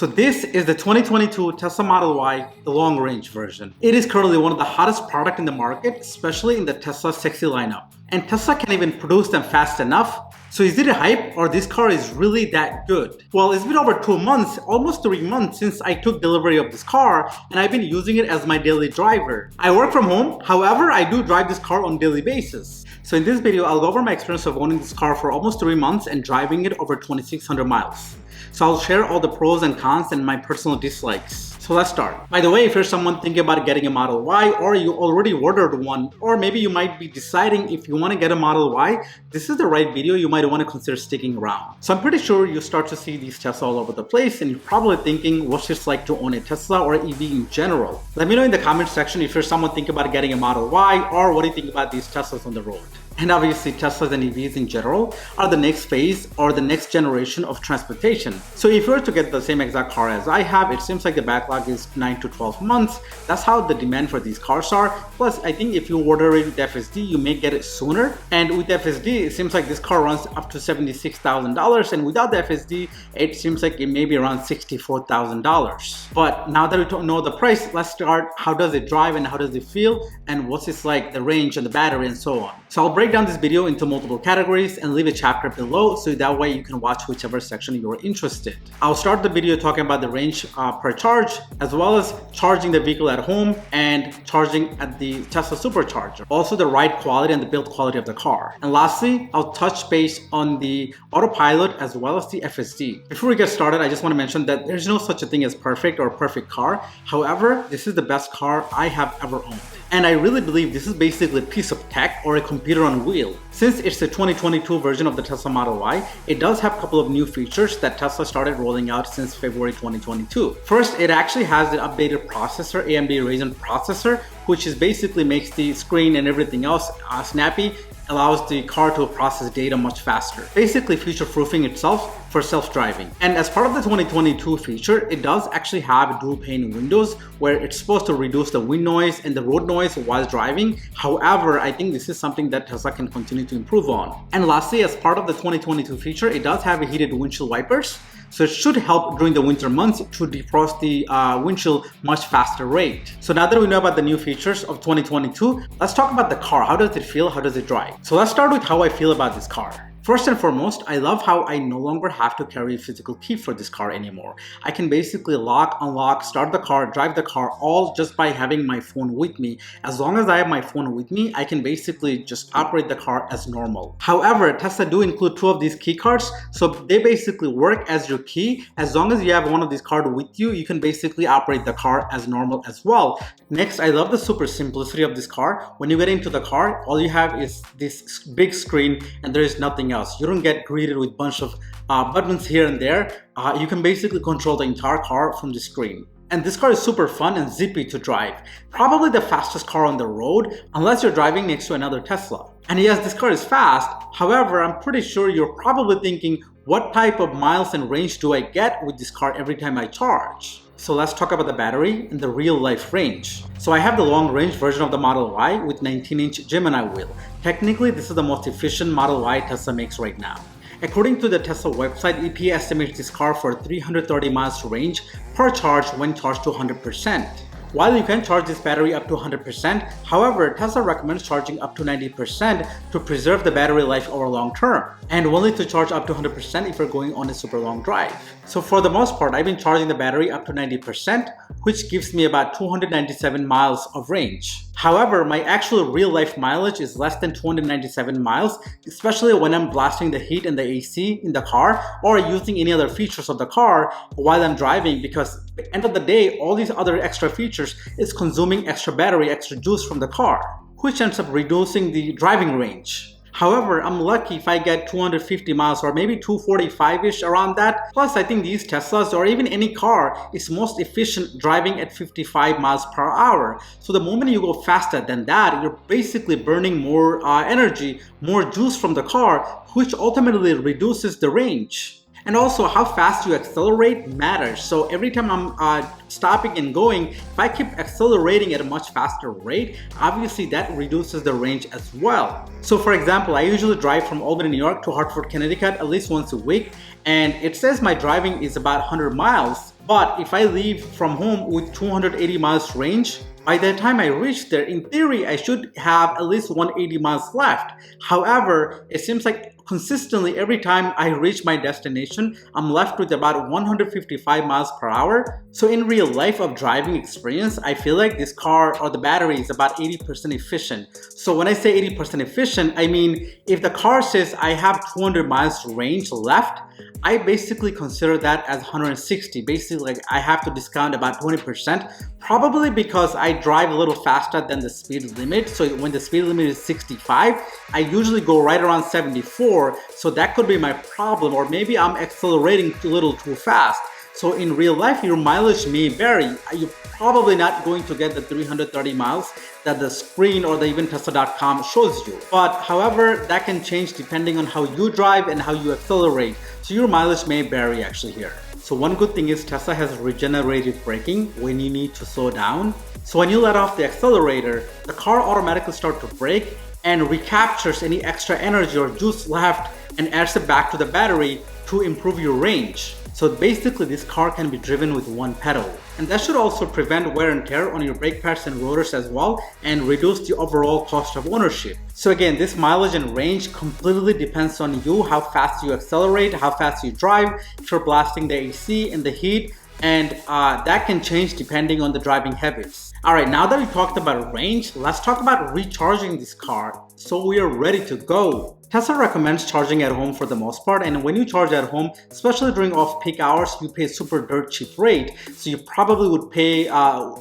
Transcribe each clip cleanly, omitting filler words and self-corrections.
So this is the 2022 Tesla Model Y, the long-range version. It is currently one of the hottest products in the market, especially in the Tesla Sexy lineup. And Tesla can't even produce them fast enough. So is it a hype or this car is really that good? Well, it's been over 2 months, almost 3 months since I took delivery of this car and I've been using it as my daily driver. I work from home, however, I do drive this car on a daily basis. So in this video, I'll go over my experience of owning this car for almost 3 months and driving it over 2,600 miles. So I'll share all the pros and cons and my personal dislikes. So let's start. By the way, if you're someone thinking about getting a Model Y or you already ordered one, or maybe you might be deciding if you want to get a Model Y, this is the right video you might want to consider sticking around. So I'm pretty sure you start to see these Tesla all over the place and you're probably thinking what's it like to own a Tesla or EV in general. Let me know in the comment section if you're someone thinking about getting a Model Y or what do you think about these Teslas on the road. And obviously Teslas and EVs in general are the next phase or the next generation of transportation. So if you were to get the same exact car as I have, it seems like the backlog is 9 to 12 months. That's how the demand for these cars are. Plus, I think if you order it with FSD, you may get it sooner. And with FSD, it seems like this car runs up to $76,000. And without the FSD, it seems like it may be around $64,000. But now that we don't know the price, let's start. How does it drive and how does it feel? And what's it like, the range and the battery and so on. So I'll break down this video into multiple categories and leave a chapter below so that way you can watch whichever section you're interested. I'll start the video talking about the range per charge, as well as charging the vehicle at home and charging at the Tesla supercharger. Also the ride quality and the build quality of the car. And lastly, I'll touch base on the Autopilot as well as the FSD. Before we get started, I just want to mention that there's no such a thing as perfect or a perfect car. However, this is the best car I have ever owned. And I really believe this is basically a piece of tech or a computer on wheel. Since it's the 2022 version of the Tesla Model Y, it does have a couple of new features that Tesla started rolling out since February 2022. First, it actually has the updated processor, AMD Ryzen processor, which is basically makes the screen and everything else snappy, allows the car to process data much faster. Basically future-proofing itself for self-driving. And as part of the 2022 feature, it does actually have dual pane windows where it's supposed to reduce the wind noise and the road noise while driving. However, I think this is something that Tesla can continue to improve on. And lastly, as part of the 2022 feature, it does have a heated windshield wipers. So it should help during the winter months to defrost the windshield much faster rate. So now that we know about the new features of 2022, let's talk about the car. How does it feel? How does it drive? So let's start with how I feel about this car. First and foremost, I love how I no longer have to carry a physical key for this car anymore. I can basically lock, unlock, start the car, drive the car all just by having my phone with me. As long as I have my phone with me, I can basically just operate the car as normal. However, Tesla do include 2 of these key cards, so they basically work as your key. As long as you have one of these cards with you, you can basically operate the car as normal as well. Next, I love the super simplicity of this car. When you get into the car, all you have is this big screen and there is nothing else. You don't get greeted with a bunch of buttons here and there. You can basically control the entire car from the screen. And this car is super fun and zippy to drive. Probably the fastest car on the road, unless you're driving next to another Tesla. And yes, this car is fast. However, I'm pretty sure you're probably thinking, what type of miles and range do I get with this car every time I charge? So let's talk about the battery and the real life range. So I have the long range version of the Model Y with 19-inch Gemini wheel. Technically, this is the most efficient Model Y Tesla makes right now. According to the Tesla website, EPA estimates this car for 330 miles range per charge when charged to 100%. While you can charge this battery up to 100%, however, Tesla recommends charging up to 90% to preserve the battery life over long term, and only to charge up to 100% if you're going on a super long drive. So for the most part, I've been charging the battery up to 90%, which gives me about 297 miles of range. However, my actual real life mileage is less than 297 miles, especially when I'm blasting the heat and the AC in the car or using any other features of the car while I'm driving, because at the end of the day, all these other extra features is consuming extra battery, extra juice from the car, which ends up reducing the driving range. However, I'm lucky if I get 250 miles or maybe 245-ish around that. Plus, I think these Teslas or even any car is most efficient driving at 55 miles per hour. So the moment you go faster than that, you're basically burning more energy, more juice from the car, which ultimately reduces the range. And also how fast you accelerate matters. So every time I'm stopping and going, if I keep accelerating at a much faster rate, obviously that reduces the range as well. So for example, I usually drive from Albany, New York to Hartford, Connecticut at least once a week, and it says my driving is about 100 miles. But if I leave from home with 280 miles range, by the time I reach there, in theory, I should have at least 180 miles left. However, it seems like consistently every time I reach my destination, I'm left with about 155 miles per hour. So in real life of driving experience, I feel like this car or the battery is about 80% efficient. So when I say 80% efficient, I mean if the car says I have 200 miles range left, I basically consider that as 160. Basically, like I have to discount about 20%, probably because I drive a little faster than the speed limit. So when the speed limit is 65, I usually go right around 74. So that could be my problem, or maybe I'm accelerating a little too fast. So in real life, your mileage may vary. You're probably not going to get the 330 miles that the screen or the even Tesla.com shows you. But however, that can change depending on how you drive and how you accelerate. So your mileage may vary actually here. So one good thing is Tesla has regenerative braking when you need to slow down. So when you let off the accelerator, the car automatically starts to brake and recaptures any extra energy or juice left and adds it back to the battery to improve your range. So basically this car can be driven with one pedal. And that should also prevent wear and tear on your brake pads and rotors as well and reduce the overall cost of ownership. So again, this mileage and range completely depends on you, how fast you accelerate, how fast you drive, if you're blasting the AC and the heat, and that can change depending on the driving habits. Alright, now that we talked about range, let's talk about recharging this car so we are ready to go. Tesla recommends charging at home for the most part, and when you charge at home, especially during off-peak hours, you pay super dirt cheap rate. So you probably would pay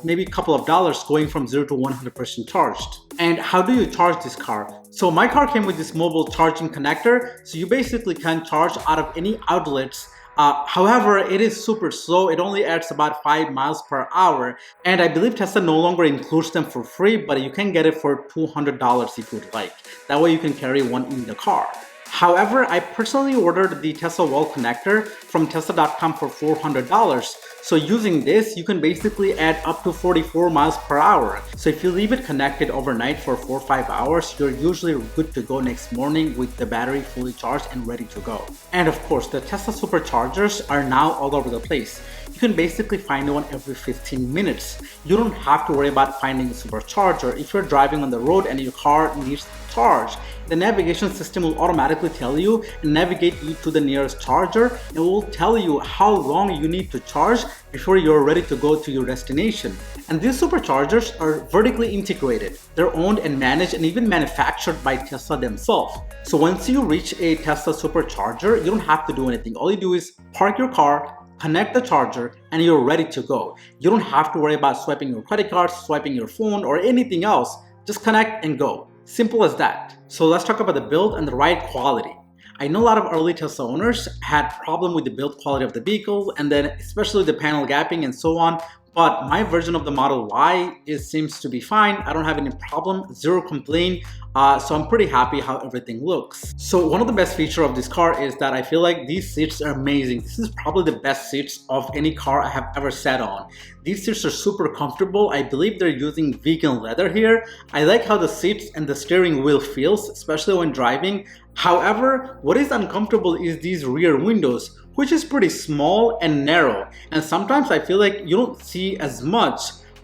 maybe a couple of dollars going from 0 to 100% charged. And how do you charge this car? So my car came with this mobile charging connector, so you basically can charge out of any outlets. However, it is super slow. It only adds about 5 miles per hour. And I believe Tesla no longer includes them for free, but you can get it for $200 if you'd like. That way you can carry one in the car. However, I personally ordered the Tesla wall connector from Tesla.com for $400. So using this, you can basically add up to 44 miles per hour. So if you leave it connected overnight for 4 or 5 hours, you're usually good to go next morning with the battery fully charged and ready to go. And of course, the Tesla superchargers are now all over the place. You can basically find one every 15 minutes. You don't have to worry about finding a supercharger. If you're driving on the road and your car needs to charge, the navigation system will automatically tell you and navigate you to the nearest charger. It will tell you how long you need to charge before you're ready to go to your destination. And these superchargers are vertically integrated. They're owned and managed and even manufactured by Tesla themselves. So once you reach a Tesla supercharger, you don't have to do anything. All you do is park your car, connect the charger, and you're ready to go. You don't have to worry about swiping your credit card, swiping your phone, or anything else. Just connect and go. Simple as that. So let's talk about the build and the ride quality. I know a lot of early Tesla owners had problem with the build quality of the vehicle, and then especially the panel gapping and so on. But my version of the Model Y seems to be fine. I don't have any problem, zero complaint. So I'm pretty happy how everything looks. So one of the best features of this car is that I feel like these seats are amazing. This is probably the best seats of any car I have ever sat on. These seats are super comfortable. I believe they're using vegan leather here. I like how the seats and the steering wheel feels, especially when driving. However, what is uncomfortable is these rear windows, which is pretty small and narrow. And sometimes I feel like you don't see as much,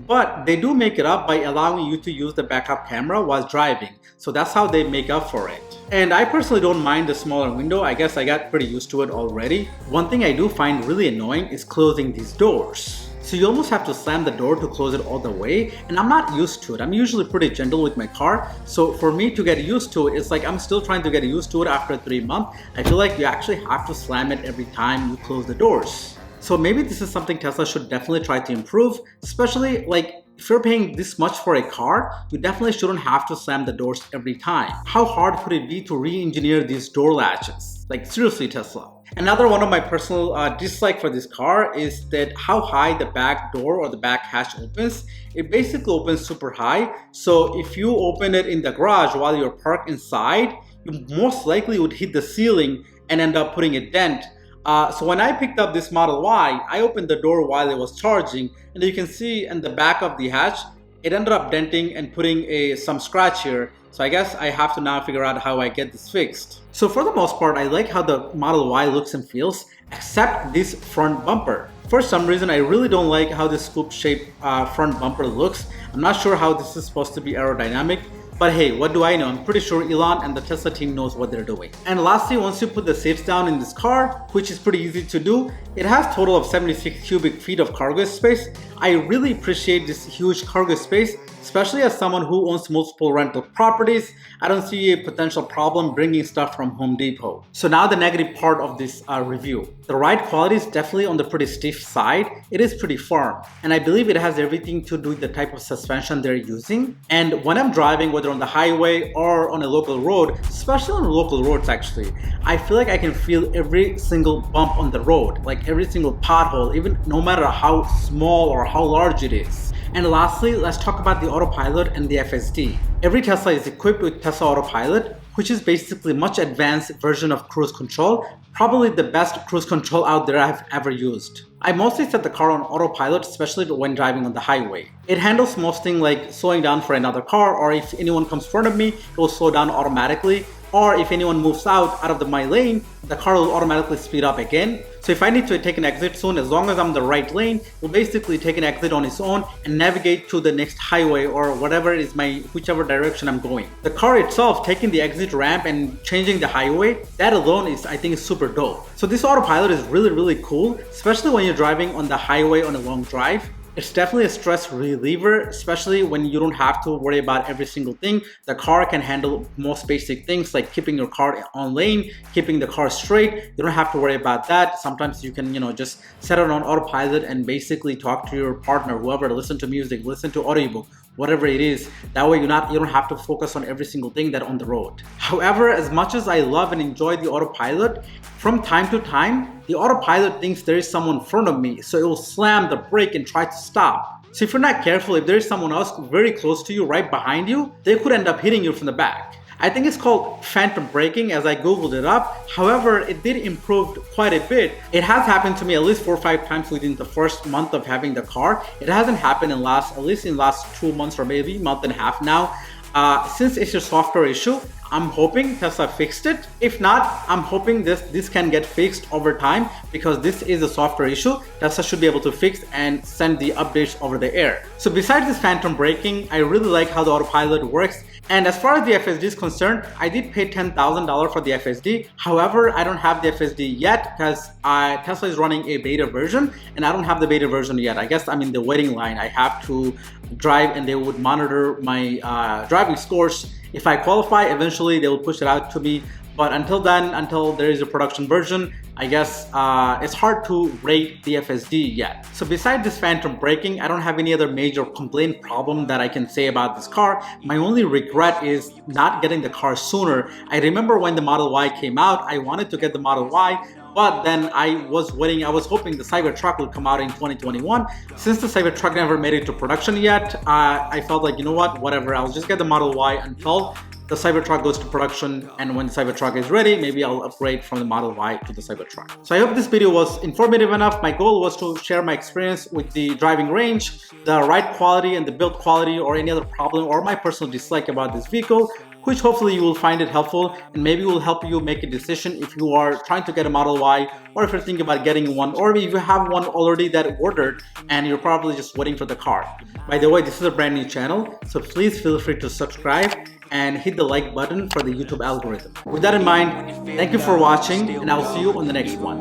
but they do make it up by allowing you to use the backup camera while driving. So that's how they make up for it. And I personally don't mind the smaller window. I guess I got pretty used to it already. One thing I do find really annoying is closing these doors. So you almost have to slam the door to close it all the way, and I'm not used to it. I'm usually pretty gentle with my car, so for me to get used to it, it's like I'm still trying to get used to it after 3 months. I feel like you actually have to slam it every time you close the doors. So maybe this is something Tesla should definitely try to improve, especially like if you're paying this much for a car, you definitely shouldn't have to slam the doors every time. How hard could it be to re-engineer these door latches? Like seriously, Tesla. Another one of my personal dislike for this car is that how high the back door or the back hatch opens. It basically opens super high. So if you open it in the garage while you're parked inside, you most likely would hit the ceiling and end up putting a dent. So when I picked up this Model Y, I opened the door while it was charging, and you can see in the back of the hatch, it ended up denting and putting some scratch here. So I guess I have to now figure out how I get this fixed. So for the most part, I like how the Model Y looks and feels, except this front bumper. For some reason, I really don't like how this scoop-shaped front bumper looks. I'm not sure how this is supposed to be aerodynamic. But hey, what do I know? I'm pretty sure Elon and the Tesla team knows what they're doing. And lastly, once you put the seats down in this car, which is pretty easy to do, it has a total of 76 cubic feet of cargo space. I really appreciate this huge cargo space, especially as someone who owns multiple rental properties. I don't see a potential problem bringing stuff from Home Depot. So now the negative part of this review. The ride quality is definitely on the pretty stiff side. It is pretty firm, and I believe it has everything to do with the type of suspension they're using. And when I'm driving, whether on the highway or on a local road, especially on local roads actually, I feel like I can feel every single bump on the road, like every single pothole, even no matter how small or how large it is. And lastly, let's talk about the Autopilot and the FSD. Every Tesla is equipped with Tesla Autopilot, which is basically a much advanced version of cruise control, probably the best cruise control out there I've ever used. I mostly set the car on autopilot, especially when driving on the highway. It handles most things like slowing down for another car, or if anyone comes in front of me, it will slow down automatically. Or if anyone moves out of my lane, the car will automatically speed up again. So if I need to take an exit soon, as long as I'm in the right lane, it will basically take an exit on its own and navigate to the next highway or whatever is whichever direction I'm going. The car itself taking the exit ramp and changing the highway, that alone is, I think, is super dope. So this autopilot is really cool, especially when you're driving on the highway on a long drive. It's definitely a stress reliever, especially when you don't have to worry about every single thing. The car can handle most basic things like keeping your car on lane, keeping the car straight. You don't have to worry about that. Sometimes you can, just set it on autopilot and basically talk to your partner, whoever, listen to music, listen to audiobook, whatever it is. That way you don't have to focus on every single thing that on the road. However, as much as I love and enjoy the autopilot, from time to time, the autopilot thinks there is someone in front of me, so it will slam the brake and try to stop. So if you're not careful, if there is someone else very close to you, right behind you, they could end up hitting you from the back. I think it's called phantom braking as I googled it up. However, it did improve quite a bit. It has happened to me at least 4 or 5 times within the first month of having the car. It hasn't happened at least in the last 2 months or maybe a month and a half now. Since it's a software issue, I'm hoping Tesla fixed it. If not, I'm hoping this can get fixed over time, because this is a software issue Tesla should be able to fix and send the updates over the air. So besides this phantom braking, I really like how the autopilot works. And as far as the FSD is concerned, I did pay $10,000 for the FSD. However, I don't have the FSD yet because Tesla is running a beta version and I don't have the beta version yet. I guess I'm in the waiting line. I have to drive and they would monitor my driving scores. If I qualify, eventually they will push it out to me. But until then, until there is a production version, I guess it's hard to rate the FSD yet. So besides this phantom braking, I don't have any other major complaint problem that I can say about this car. My only regret is not getting the car sooner. I remember when the Model Y came out, I wanted to get the Model Y, but then I was hoping the Cybertruck would come out in 2021. Since the Cybertruck never made it to production yet, I felt like, you know what, whatever, I'll just get the Model Y until the Cybertruck goes to production, and when the Cybertruck is ready, maybe I'll upgrade from the Model Y to the Cybertruck. So I hope this video was informative enough. My goal was to share my experience with the driving range, the ride quality and the build quality, or any other problem or my personal dislike about this vehicle, which hopefully you will find it helpful and maybe will help you make a decision if you are trying to get a Model Y, or if you're thinking about getting one, or if you have one already that ordered and you're probably just waiting for the car. By the way, this is a brand new channel, so please feel free to subscribe and hit the like button for the YouTube algorithm. With that in mind, thank you for watching, and I'll see you on the next one.